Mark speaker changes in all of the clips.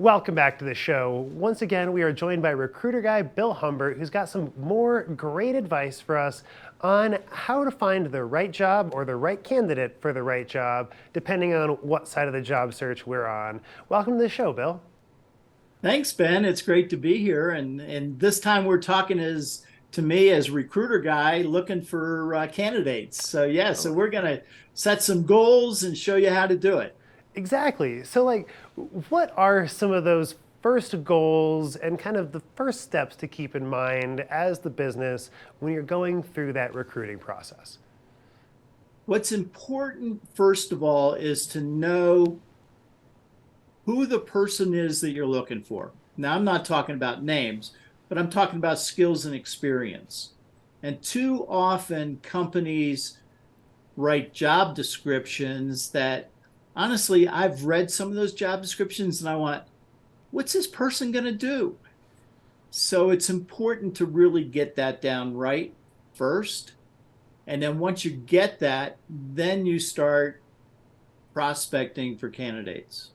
Speaker 1: Welcome back to the show. Once again, we are joined by recruiter guy Bill Humbert, who's got some more great advice for us on how to find the right job or the right candidate for the right job, depending on what side of the job search we're on. Welcome to the show, Bill.
Speaker 2: Thanks, Ben. It's great to be here. And this time we're talking as to me as recruiter guy looking for candidates. So we're gonna set some goals and show you how to do it.
Speaker 1: Exactly. So, what are some of those first goals and kind of the first steps to keep in mind as the business when you're going through that recruiting process?
Speaker 2: What's important, first of all, is to know who the person is that you're looking for. Now, I'm not talking about names, but I'm talking about skills and experience. And too often, companies write job descriptions that honestly, I've read some of those job descriptions and I want, what's this person going to do? So it's important to really get that down right first. And then once you get that, then you start prospecting for candidates.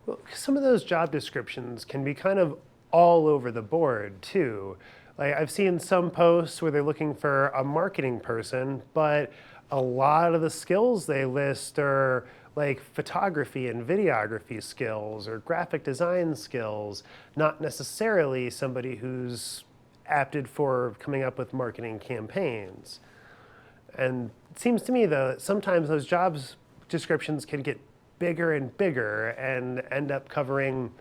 Speaker 1: Well, some of those job descriptions can be kind of all over the board too. Like I've seen some posts where they're looking for a marketing person, but a lot of the skills they list are like photography and videography skills or graphic design skills, not necessarily somebody who's apted for coming up with marketing campaigns. And it seems to me, though, that sometimes those jobs descriptions can get bigger and bigger and end up covering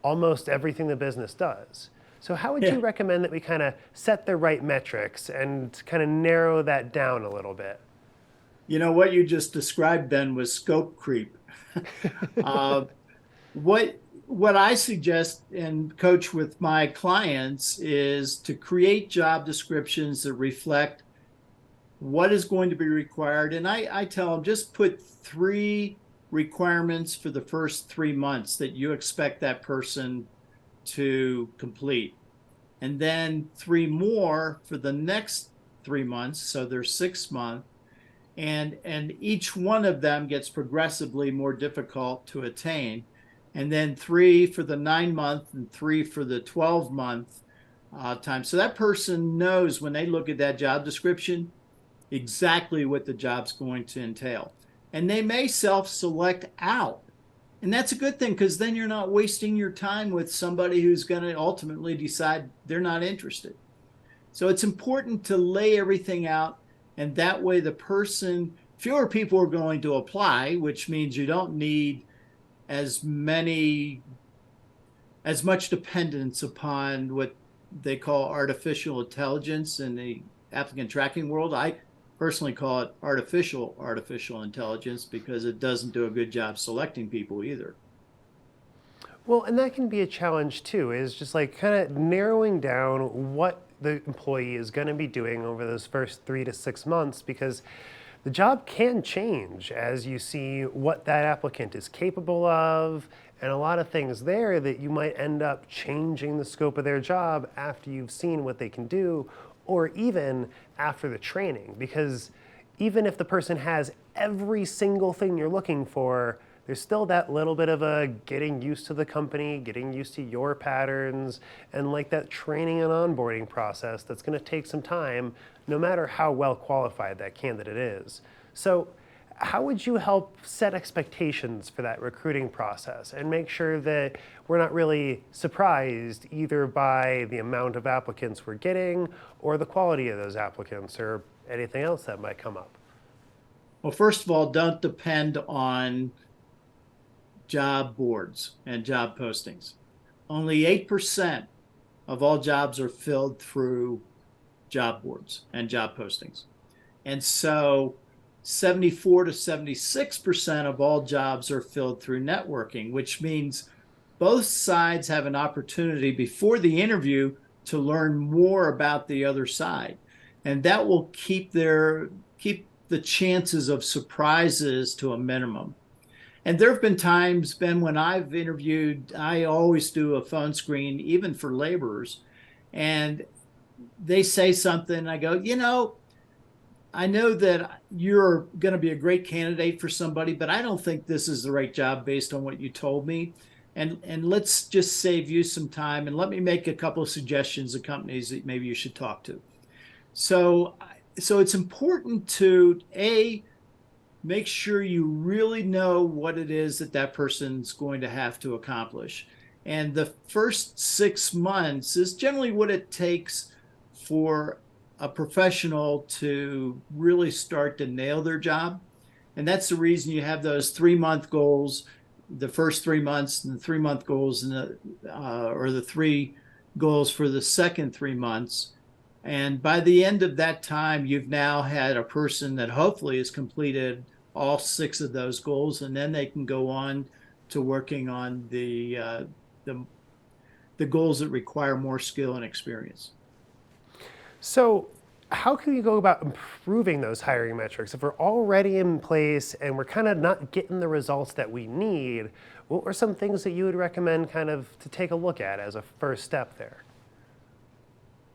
Speaker 1: almost everything the business does. So, how would
Speaker 2: Yeah.
Speaker 1: you recommend that we kind of set the right metrics and kind of narrow that down a little bit?
Speaker 2: You know, what you just described, Ben, was scope creep. uh, what I suggest and coach with my clients is to create job descriptions that reflect what is going to be required. And I tell them just put three requirements for the first 3 months that you expect that person to complete. And then three more for the next 3 months. So there's 6 months. And each one of them gets progressively more difficult to attain. And then three for the 9 month and three for the 12 month time. So that person knows when they look at that job description exactly what the job's going to entail. And they may self-select out. And that's a good thing because then you're not wasting your time with somebody who's going to ultimately decide they're not interested. So it's important to lay everything out. And that way, the person, fewer people are going to apply, which means you don't need as many, as much dependence upon what they call artificial intelligence in the applicant tracking world. I personally call it artificial intelligence because it doesn't do a good job selecting people either.
Speaker 1: Well, and that can be a challenge too, is just like kind of narrowing down what the employee is going to be doing over those first 3 to 6 months because the job can change as you see what that applicant is capable of and a lot of things there that you might end up changing the scope of their job after you've seen what they can do or even after the training because even if the person has every single thing you're looking for, there's still that little bit of a getting used to the company, getting used to your patterns, and like that training and onboarding process that's going to take some time, no matter how well qualified that candidate is. So, how would you help set expectations for that recruiting process and make sure that we're not really surprised either by the amount of applicants we're getting or the quality of those applicants or anything else that might come up?
Speaker 2: Well, first of all, don't depend on job boards and job postings. Only 8% of all jobs are filled through job boards and job postings. And so 74 to 76% of all jobs are filled through networking, which means both sides have an opportunity before the interview to learn more about the other side. And that will keep the chances of surprises to a minimum. And there have been times, Ben, when I've interviewed, I always do a phone screen, even for laborers, and they say something. I go, I know that you're going to be a great candidate for somebody, but I don't think this is the right job based on what you told me. And let's just save you some time, and let me make a couple of suggestions of companies that maybe you should talk to. So, so it's important to make sure you really know what it is that that person's going to have to accomplish. And the first 6 months is generally what it takes for a professional to really start to nail their job. And that's the reason you have those 3 month goals, the first 3 months, and the 3 month goals, and or the three goals for the second 3 months. And by the end of that time, you've now had a person that hopefully has completed all 6 of those goals, and then they can go on to working on the, the goals that require more skill and experience.
Speaker 1: So, how can you go about improving those hiring metrics? If we're already in place and we're kind of not getting the results that we need, what are some things that you would recommend kind of to take a look at as a first step there?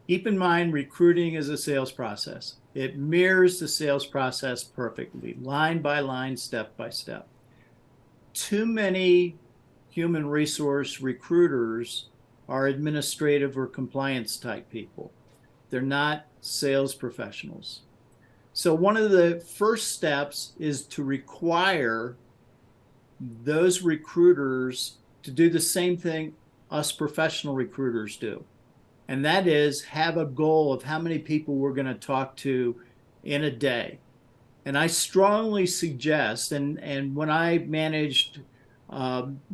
Speaker 2: Keep in mind, recruiting is a sales process. It mirrors the sales process perfectly, line by line, step by step. Too many human resource recruiters are administrative or compliance type people. They're not sales professionals. So one of the first steps is to require those recruiters to do the same thing us professional recruiters do. And that is have a goal of how many people we're going to talk to in a day. And I strongly suggest, and when I managed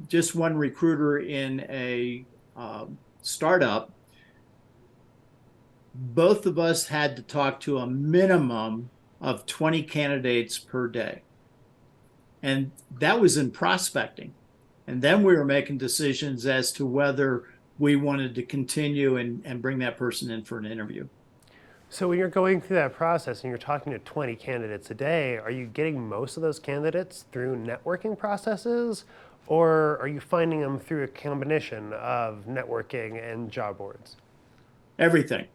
Speaker 2: just one recruiter in a startup, both of us had to talk to a minimum of 20 candidates per day. And that was in prospecting. And then we were making decisions as to whether we wanted to continue and bring that person in for an interview.
Speaker 1: So when you're going through that process and you're talking to 20 candidates a day, are you getting most of those candidates through networking processes, or are you finding them through a combination of networking and job boards?
Speaker 2: Everything.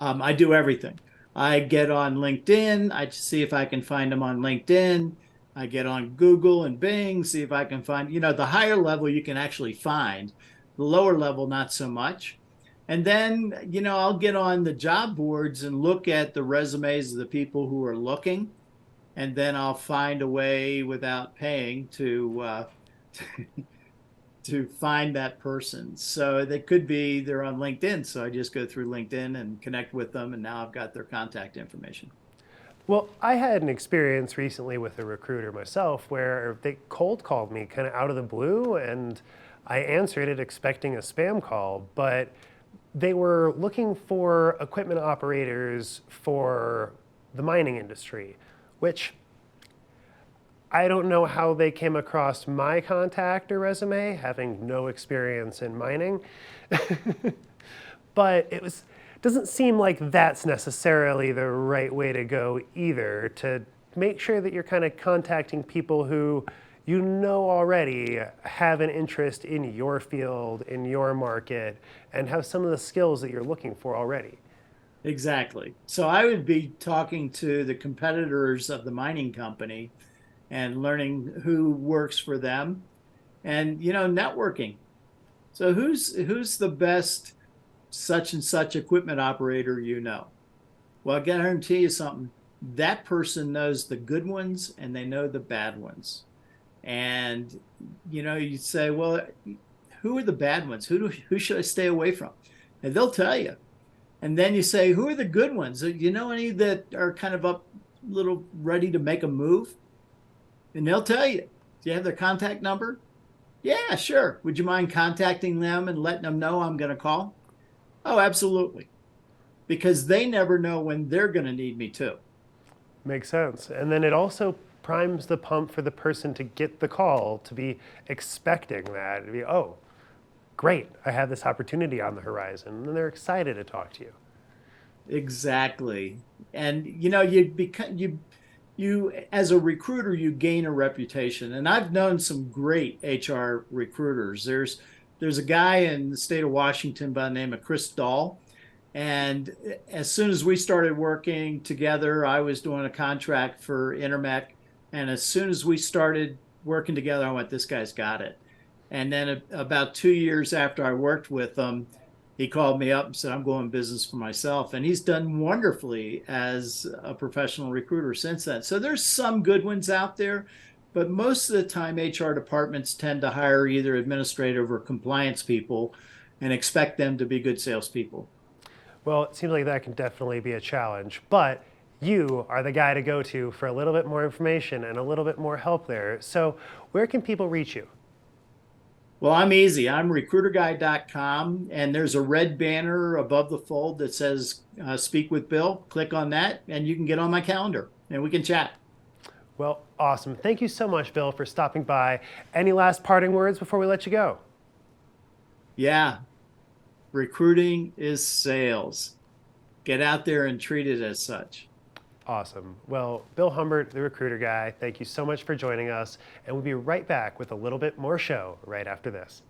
Speaker 2: I do everything. I get on LinkedIn. I see if I can find them on LinkedIn. I get on Google and Bing, see if I can find, the higher level you can actually find, the lower level, not so much. And then, I'll get on the job boards and look at the resumes of the people who are looking. And then I'll find a way without paying to to find that person. So they could be they're on LinkedIn. So I just go through LinkedIn and connect with them. And now I've got their contact information.
Speaker 1: Well, I had an experience recently with a recruiter myself where they cold called me kind of out of the blue, and I answered it expecting a spam call, but they were looking for equipment operators for the mining industry, which I don't know how they came across my contact or resume, having no experience in mining. But doesn't seem like that's necessarily the right way to go either, to make sure that you're kind of contacting people who you know already have an interest in your field, in your market, and have some of the skills that you're looking for already.
Speaker 2: Exactly. So I would be talking to the competitors of the mining company and learning who works for them, and networking. So who's the best such and such equipment operator Well, I guarantee you something. That person knows the good ones and they know the bad ones. And you say, well, who are the bad ones? Who should I stay away from? And they'll tell you. And then you say, who are the good ones? Do you know any that are kind of up, little ready to make a move? And they'll tell you. Do you have their contact number? Yeah, sure. Would you mind contacting them and letting them know I'm going to call? Oh, absolutely. Because they never know when they're going to need me too.
Speaker 1: Makes sense. And then it also primes the pump for the person to get the call, to be expecting that. To be, oh, great, I have this opportunity on the horizon. And they're excited to talk to you.
Speaker 2: Exactly. And you as a recruiter, you gain a reputation. And I've known some great HR recruiters. There's a guy in the state of Washington by the name of Chris Dahl. And as soon as we started working together, I was doing a contract for Intermec. And as soon as we started working together, I went, this guy's got it. And then about 2 years after I worked with him, he called me up and said, I'm going business for myself. And he's done wonderfully as a professional recruiter since then. So there's some good ones out there, but most of the time, HR departments tend to hire either administrative or compliance people and expect them to be good salespeople.
Speaker 1: Well, it seems like that can definitely be a challenge, but you are the guy to go to for a little bit more information and a little bit more help there. So where can people reach you?
Speaker 2: Well, I'm easy. I'm recruiterguy.com, and there's a red banner above the fold that says Speak with Bill. Click on that, and you can get on my calendar and we can chat.
Speaker 1: Well, awesome. Thank you so much, Bill, for stopping by. Any last parting words before we let you go?
Speaker 2: Yeah, recruiting is sales. Get out there and treat it as such.
Speaker 1: Awesome. Well, Bill Humbert, the Recruiter Guy, thank you so much for joining us, and we'll be right back with a little bit more show right after this.